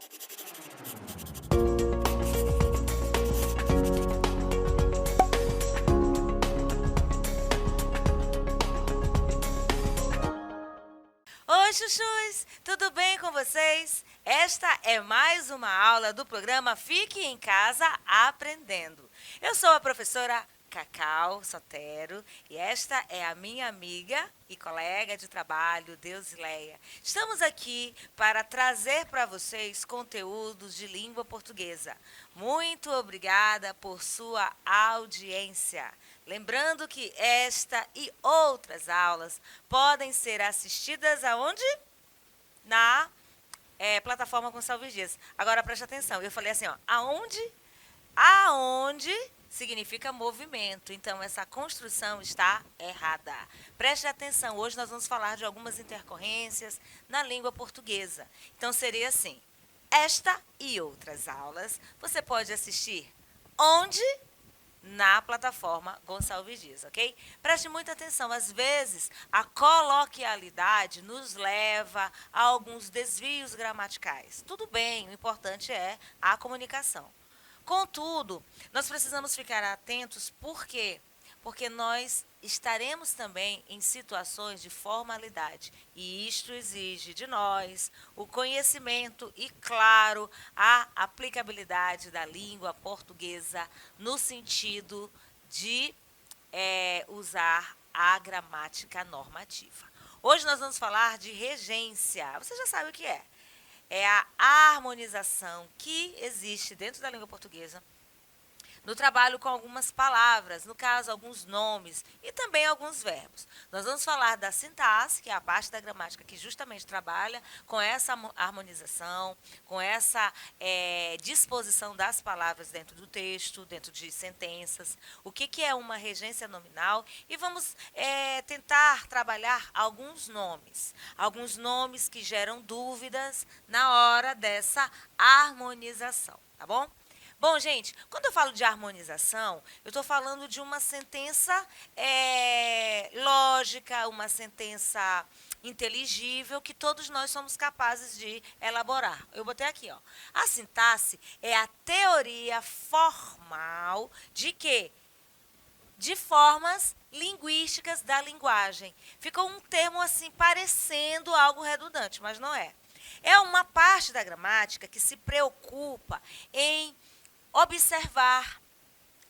Oi, chuchus! Tudo bem com vocês? Esta é mais uma aula do programa Fique em Casa Aprendendo. Eu sou a professora Cacau Sotero e esta é a minha amiga e colega de trabalho, Deusleia. Estamos aqui para trazer para vocês conteúdos de língua portuguesa. Muito obrigada por sua audiência. Lembrando que esta e outras aulas podem ser assistidas aonde? Na plataforma Gonçalves Dias. Agora preste atenção, eu falei assim, ó, aonde? Aonde significa movimento. Então, essa construção está errada. Preste atenção, hoje nós vamos falar de algumas intercorrências na língua portuguesa. Então, seria assim, esta e outras aulas você pode assistir onde? Na plataforma Gonçalves Dias, ok? Preste muita atenção, às vezes a coloquialidade nos leva a alguns desvios gramaticais. Tudo bem, o importante é a comunicação. Contudo, nós precisamos ficar atentos, por quê? Porque nós estaremos também em situações de formalidade e isto exige de nós o conhecimento e, claro, a aplicabilidade da língua portuguesa no sentido de usar a gramática normativa. Hoje nós vamos falar de regência. Você já sabe o que é? É a harmonização que existe dentro da língua portuguesa no trabalho com algumas palavras, no caso, alguns nomes e também alguns verbos. Nós vamos falar da sintaxe, que é a parte da gramática que justamente trabalha com essa harmonização, com essa disposição das palavras dentro do texto, dentro de sentenças, o que é uma regência nominal e vamos tentar trabalhar alguns nomes que geram dúvidas na hora dessa harmonização, tá bom? Bom, gente, quando eu falo de harmonização, eu estou falando de uma sentença lógica, uma sentença inteligível que todos nós somos capazes de elaborar. Eu botei aqui, ó. A sintaxe é a teoria formal de quê? De formas linguísticas da linguagem. Ficou um termo assim parecendo algo redundante, mas não é. É uma parte da gramática que se preocupa em observar,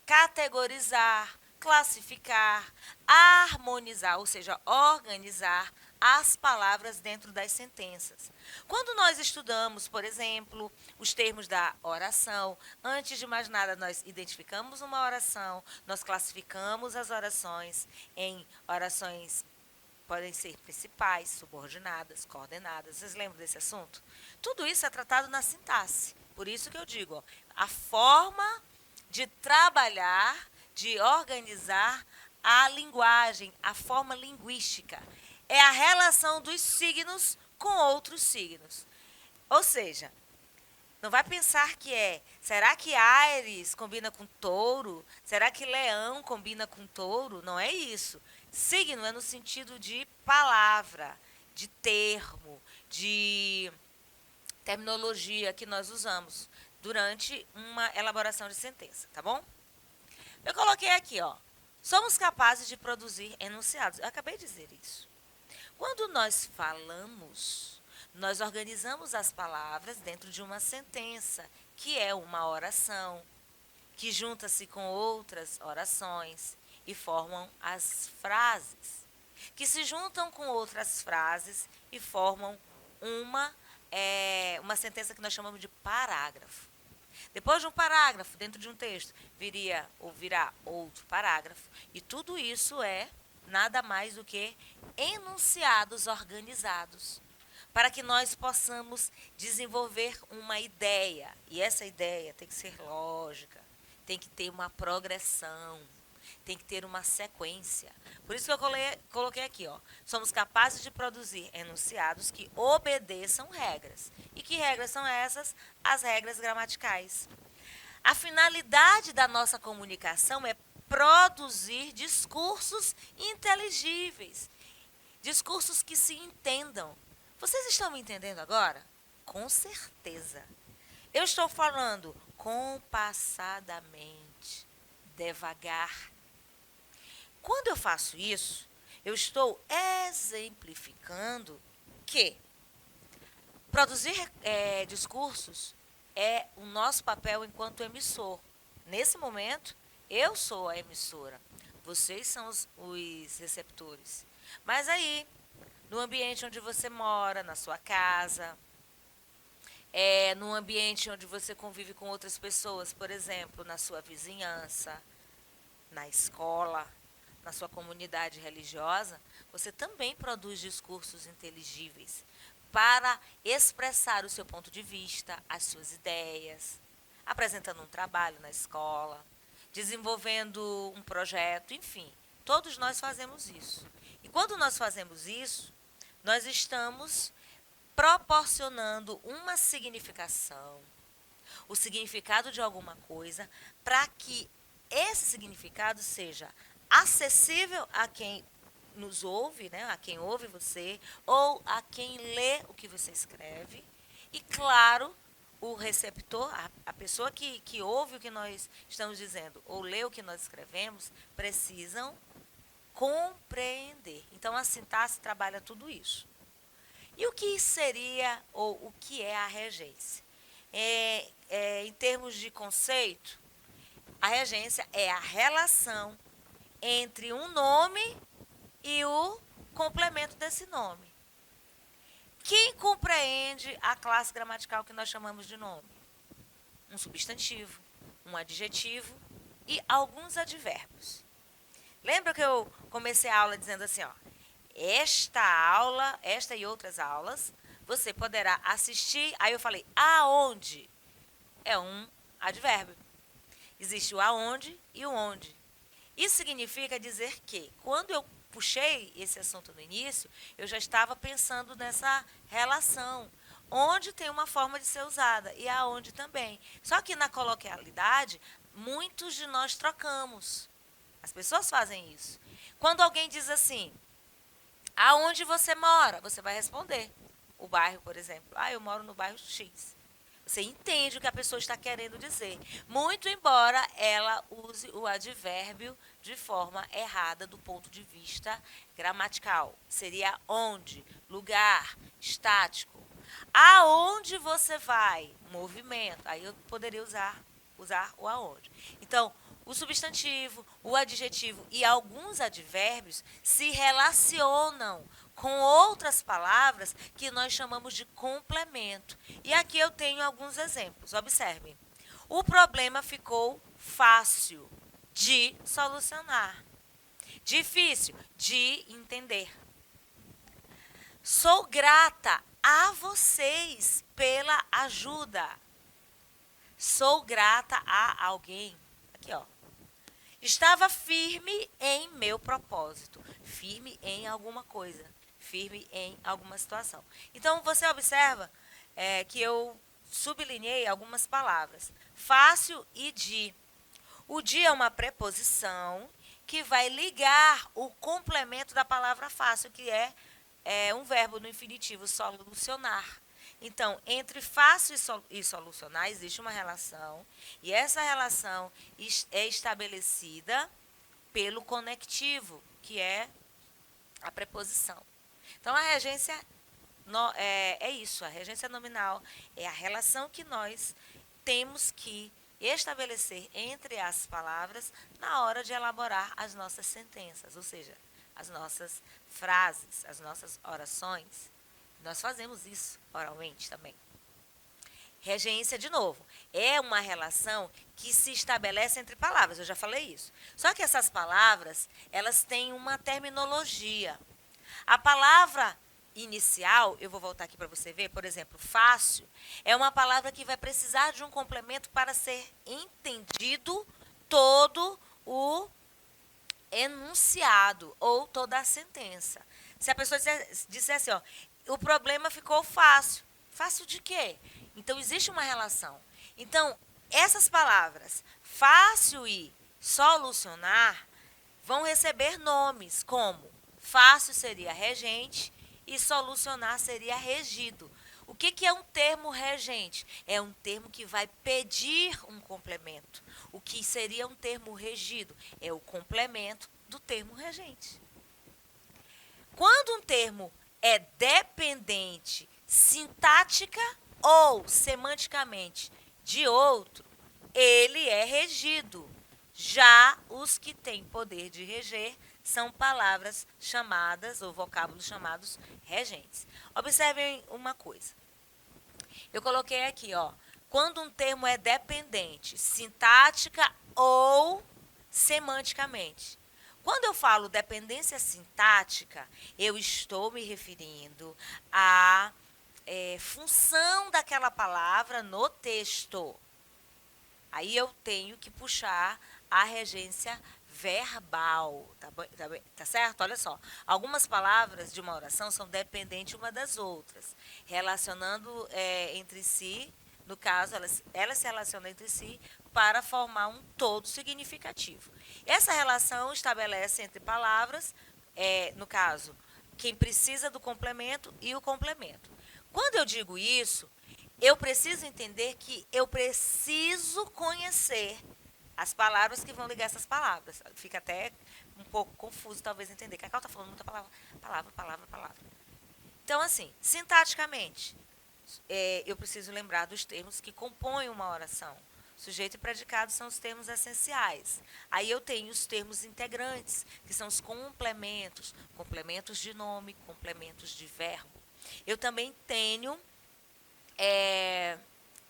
categorizar, classificar, harmonizar, ou seja, organizar as palavras dentro das sentenças. Quando nós estudamos, por exemplo, os termos da oração, antes de mais nada nós identificamos uma oração, nós classificamos as orações em orações podem ser principais, subordinadas, coordenadas. Vocês lembram desse assunto? Tudo isso é tratado na sintaxe. Por isso que eu digo, ó, a forma de trabalhar, de organizar a linguagem, a forma linguística. É a relação dos signos com outros signos. Ou seja, não vai pensar que será que Áries combina com touro? Será que Leão combina com touro? Não é isso. Signo é no sentido de palavra, de termo, de terminologia que nós usamos durante uma elaboração de sentença, tá bom? Eu coloquei aqui, ó, somos capazes de produzir enunciados. Eu acabei de dizer isso. Quando nós falamos, nós organizamos as palavras dentro de uma sentença, que é uma oração, que junta-se com outras orações e formam as frases, que se juntam com outras frases e formam uma sentença que nós chamamos de parágrafo. Depois de um parágrafo, dentro de um texto, virá outro parágrafo. E tudo isso é nada mais do que enunciados organizados, para que nós possamos desenvolver uma ideia. E essa ideia tem que ser lógica, tem que ter uma progressão, tem que ter uma sequência. Por isso que eu coloquei aqui, ó, somos capazes de produzir enunciados que obedeçam regras. E que regras são essas? As regras gramaticais. A finalidade da nossa comunicação é produzir discursos inteligíveis, discursos que se entendam. Vocês estão me entendendo agora? Com certeza. Eu estou falando compassadamente, devagar. Quando eu faço isso, eu estou exemplificando que produzir discursos é o nosso papel enquanto emissor. Nesse momento, eu sou a emissora, vocês são os receptores. Mas aí, no ambiente onde você mora, na sua casa, no ambiente onde você convive com outras pessoas, por exemplo, na sua vizinhança, na escola, na sua comunidade religiosa, você também produz discursos inteligíveis para expressar o seu ponto de vista, as suas ideias, apresentando um trabalho na escola, desenvolvendo um projeto, enfim, todos nós fazemos isso. E quando nós fazemos isso, nós estamos proporcionando uma significação, o significado de alguma coisa, para que esse significado seja acessível a quem nos ouve, né, a quem ouve você, ou a quem lê o que você escreve. E, claro, o receptor, a pessoa que ouve o que nós estamos dizendo, ou lê o que nós escrevemos, precisam compreender. Então, a sintaxe trabalha tudo isso. E o que seria, ou o que é a regência? Em termos de conceito, a regência é a relação entre um nome e o complemento desse nome. Quem compreende a classe gramatical que nós chamamos de nome? Um substantivo, um adjetivo e alguns advérbios. Lembra que eu comecei a aula dizendo assim, ó, esta e outras aulas, você poderá assistir. Aí eu falei, aonde? É um advérbio. Existe o aonde e o onde. Isso significa dizer que, quando eu puxei esse assunto no início, eu já estava pensando nessa relação. Onde tem uma forma de ser usada e aonde também. Só que na coloquialidade, muitos de nós trocamos. As pessoas fazem isso. Quando alguém diz assim, aonde você mora? Você vai responder. O bairro, por exemplo. Ah, eu moro no bairro X. Você entende o que a pessoa está querendo dizer. Muito embora ela use o advérbio de forma errada do ponto de vista gramatical. Seria onde, lugar, estático. Aonde você vai? Movimento. Aí eu poderia usar o aonde. Então, o substantivo, o adjetivo e alguns advérbios se relacionam com outras palavras que nós chamamos de complemento. E aqui eu tenho alguns exemplos. Observe. O problema ficou fácil de solucionar. Difícil de entender. Sou grata a vocês pela ajuda. Sou grata a alguém. Aqui, ó. Estava firme em meu propósito. Firme em alguma coisa. Firme em alguma situação. Então, você observa que eu sublinhei algumas palavras. Fácil e de. O de é uma preposição que vai ligar o complemento da palavra fácil, que é um verbo no infinitivo, solucionar. Então, entre fácil e solucionar existe uma relação, e essa relação é estabelecida pelo conectivo, que é a preposição. Então, a regência é isso, a regência nominal é a relação que nós temos que estabelecer entre as palavras na hora de elaborar as nossas sentenças, ou seja, as nossas frases, as nossas orações. Nós fazemos isso oralmente também. Regência, de novo, é uma relação que se estabelece entre palavras, eu já falei isso. Só que essas palavras, elas têm uma terminologia. A palavra inicial, eu vou voltar aqui para você ver, por exemplo, fácil, é uma palavra que vai precisar de um complemento para ser entendido todo o enunciado ou toda a sentença. Se a pessoa disser assim, ó, o problema ficou fácil. Fácil de quê? Então, existe uma relação. Então, essas palavras, fácil e solucionar, vão receber nomes como fácil seria regente e solucionar seria regido. O que é um termo regente? É um termo que vai pedir um complemento. O que seria um termo regido? É o complemento do termo regente. Quando um termo é dependente sintática ou semanticamente de outro, ele é regido. Já os que têm poder de reger são palavras chamadas ou vocábulos chamados regentes. Observem uma coisa. Eu coloquei aqui, ó, quando um termo é dependente sintática ou semanticamente. Quando eu falo dependência sintática, eu estou me referindo à função daquela palavra no texto. Aí eu tenho que puxar a regência verbal, tá certo? Olha só, algumas palavras de uma oração são dependentes uma das outras, relacionando entre si, no caso, elas se relacionam entre si para formar um todo significativo. Essa relação estabelece entre palavras, no caso, quem precisa do complemento e o complemento. Quando eu digo isso, eu preciso entender que eu preciso conhecer as palavras que vão ligar essas palavras. Fica até um pouco confuso, talvez, entender. Cacau está falando muita palavra. Então, assim, sintaticamente, eu preciso lembrar dos termos que compõem uma oração. Sujeito e predicado são os termos essenciais. Aí eu tenho os termos integrantes, que são os complementos. Complementos de nome, complementos de verbo. Eu também tenho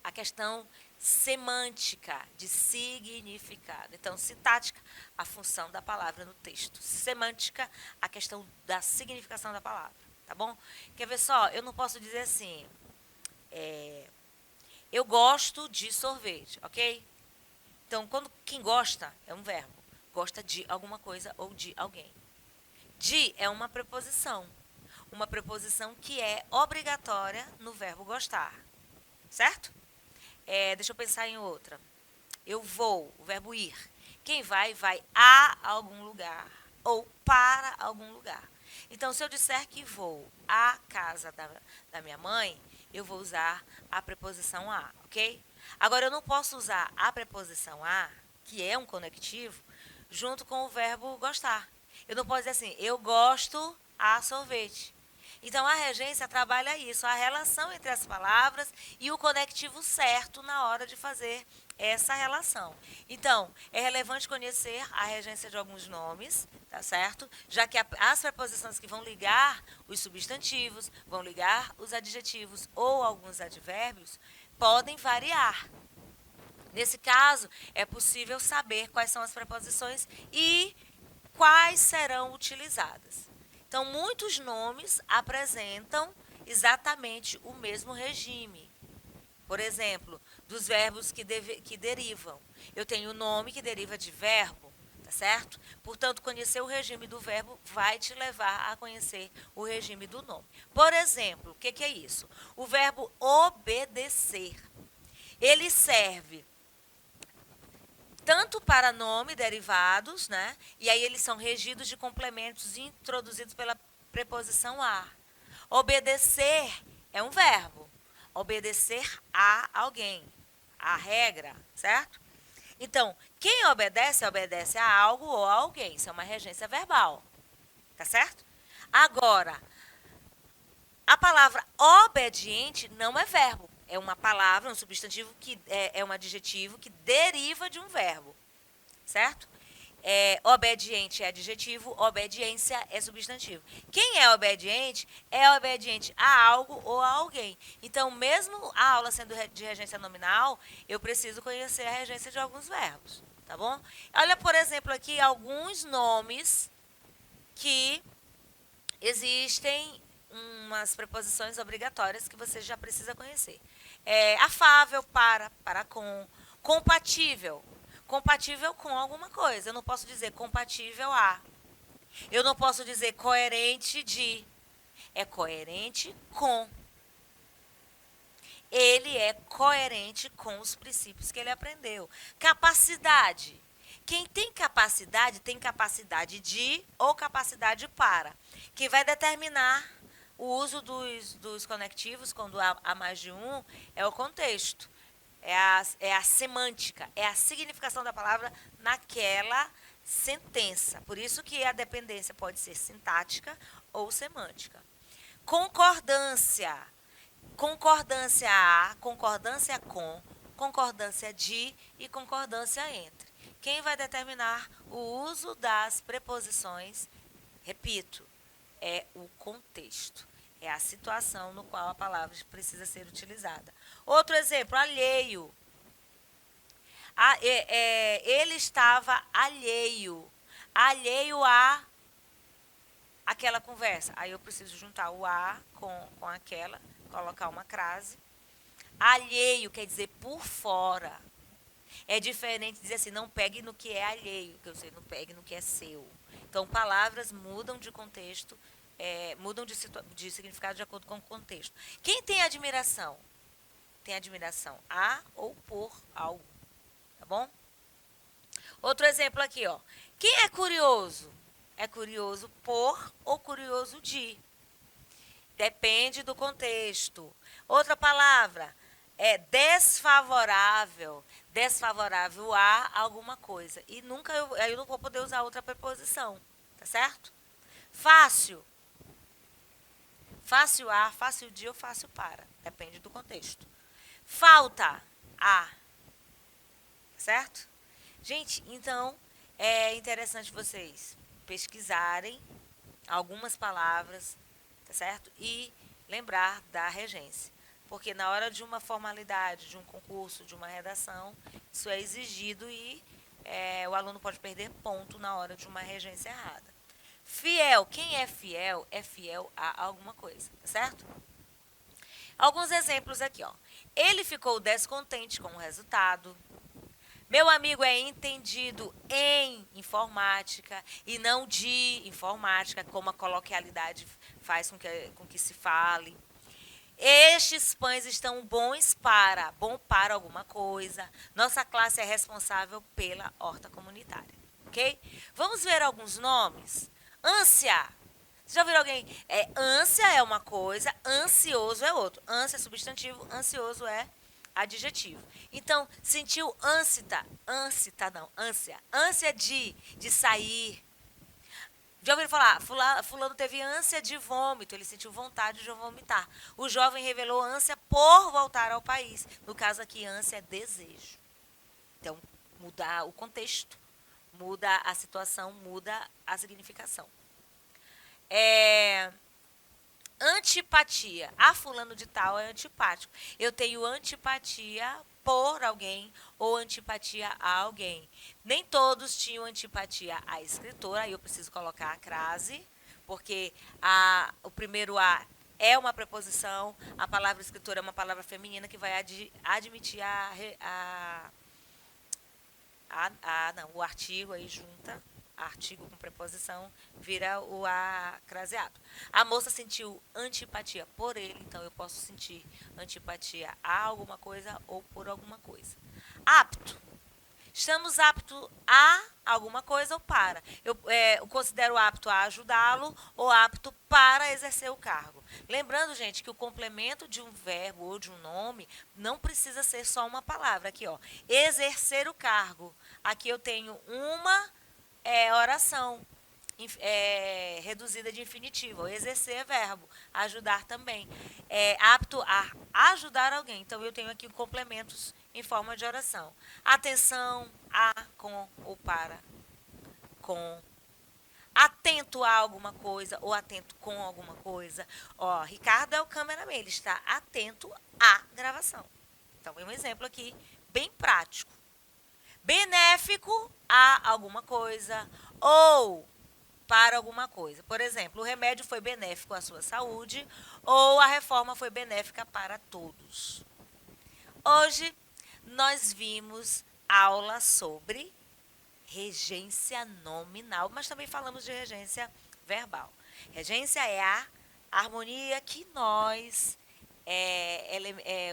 a questão semântica, de significado. Então, sintática, a função da palavra no texto. Semântica, a questão da significação da palavra. Tá bom? Quer ver só? Eu não posso dizer assim, eu gosto de sorvete, ok? Então, quem gosta é um verbo. Gosta de alguma coisa ou de alguém. De é uma preposição. Uma preposição que é obrigatória no verbo gostar. Certo? Deixa eu pensar em outra. Eu vou, o verbo ir. Quem vai a algum lugar ou para algum lugar. Então, se eu disser que vou à casa da minha mãe, eu vou usar a preposição a, ok? Agora, eu não posso usar a preposição a, que é um conectivo, junto com o verbo gostar. Eu não posso dizer assim, eu gosto a sorvete. Então, a regência trabalha isso, a relação entre as palavras e o conectivo certo na hora de fazer essa relação. Então, é relevante conhecer a regência de alguns nomes, tá certo? Já que as preposições que vão ligar os substantivos, vão ligar os adjetivos ou alguns advérbios, podem variar. Nesse caso, é possível saber quais são as preposições e quais serão utilizadas. Então, muitos nomes apresentam exatamente o mesmo regime. Por exemplo, dos verbos que derivam. Eu tenho o nome que deriva de verbo, tá certo? Portanto, conhecer o regime do verbo vai te levar a conhecer o regime do nome. Por exemplo, o que é isso? O verbo obedecer. Ele serve tanto para nome derivados, né? E aí eles são regidos de complementos introduzidos pela preposição a. Obedecer é um verbo. Obedecer a alguém, a regra, certo? Então, quem obedece, obedece a algo ou a alguém. Isso é uma regência verbal, tá certo? Agora, a palavra obediente não é verbo. É uma palavra, um substantivo que é um adjetivo que deriva de um verbo, certo? Obediente é adjetivo, obediência é substantivo. Quem é obediente a algo ou a alguém. Então, mesmo a aula sendo de regência nominal, eu preciso conhecer a regência de alguns verbos, tá bom? Olha, por exemplo, aqui alguns nomes que existem umas preposições obrigatórias que você já precisa conhecer. Afável, para com, compatível. Compatível com alguma coisa. Eu não posso dizer compatível a. Eu não posso dizer coerente de. É coerente com. Ele é coerente com os princípios que ele aprendeu. Capacidade. Quem tem capacidade de ou capacidade para. Quem vai determinar o uso dos conectivos, quando há mais de um, é o contexto. É a semântica, é a significação da palavra naquela sentença. Por isso que a dependência pode ser sintática ou semântica. Concordância. Concordância a, concordância com, concordância de e concordância entre. Quem vai determinar o uso das preposições, repito, é o contexto. É a situação no qual a palavra precisa ser utilizada. Outro exemplo, alheio. Ele estava alheio. Alheio a aquela conversa. Aí eu preciso juntar o a com aquela, colocar uma crase. Alheio quer dizer por fora. É diferente de dizer assim, não pegue no que é alheio, que eu sei, não pegue no que é seu. Então, palavras mudam de contexto, mudam de significado de acordo com o contexto. Quem tem admiração? Tem admiração a ou por algo, tá bom? Outro exemplo aqui, ó. Quem é curioso? É curioso por ou curioso de. Depende do contexto. Outra palavra é desfavorável. Desfavorável a alguma coisa. E nunca eu não vou poder usar outra preposição. Tá certo? Fácil. Fácil a, fácil de ou fácil para. Depende do contexto. Falta a. Certo? Gente, então é interessante vocês pesquisarem algumas palavras, tá certo? E lembrar da regência. Porque na hora de uma formalidade, de um concurso, de uma redação, isso é exigido e o aluno pode perder ponto na hora de uma regência errada. Fiel, quem é fiel a alguma coisa, tá certo? Alguns exemplos aqui, ó. Ele ficou descontente com o resultado. Meu amigo é entendido em informática e não de informática, como a coloquialidade faz com que se fale. Estes pães estão bom para alguma coisa. Nossa classe é responsável pela horta comunitária, ok? Vamos ver alguns nomes. Ânsia. Você já viu alguém? Ânsia é uma coisa, ansioso é outro. Ânsia é substantivo, ansioso é adjetivo. Então, sentiu ânsia de sair. Já ouviram falar, fulano teve ânsia de vômito, ele sentiu vontade de vomitar. O jovem revelou ânsia por voltar ao país. No caso aqui, ânsia é desejo. Então, muda o contexto, muda a situação, muda a significação. Antipatia. Fulano de tal é antipático. Eu tenho antipatia por alguém ou antipatia a alguém. Nem todos tinham antipatia à escritora. Aí eu preciso colocar a crase, porque o primeiro a é uma preposição. A palavra escritora é uma palavra feminina que vai admitir o artigo aí junta. Artigo com preposição vira o a craseado. A moça sentiu antipatia por ele, então eu posso sentir antipatia a alguma coisa ou por alguma coisa. Apto. Estamos aptos a alguma coisa ou para. Eu considero apto a ajudá-lo ou apto para exercer o cargo. Lembrando, gente, que o complemento de um verbo ou de um nome não precisa ser só uma palavra. Aqui, ó, exercer o cargo. Aqui eu tenho uma oração reduzida de infinitivo. Exercer é verbo. Ajudar também. Apto a ajudar alguém. Então, eu tenho aqui complementos em forma de oração. Atenção, a, com ou para. Com. Atento a alguma coisa ou atento com alguma coisa. Ó, Ricardo é o cameraman. Ele está atento à gravação. Então, é um exemplo aqui bem prático. Benéfico a alguma coisa ou para alguma coisa. Por exemplo, o remédio foi benéfico à sua saúde ou a reforma foi benéfica para todos. Hoje nós vimos aula sobre regência nominal, mas também falamos de regência verbal. Regência é a harmonia que nós,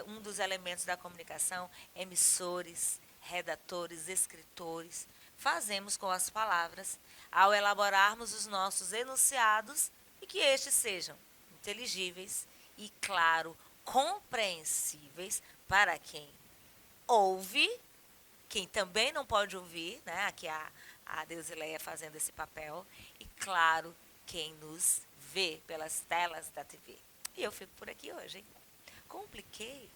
um dos elementos da comunicação, emissores, redatores, escritores, fazemos com as palavras ao elaborarmos os nossos enunciados e que estes sejam inteligíveis e, claro, compreensíveis para quem ouve, quem também não pode ouvir, né? Aqui a Deusileia fazendo esse papel, e, claro, quem nos vê pelas telas da TV. E eu fico por aqui hoje, hein? Compliquei?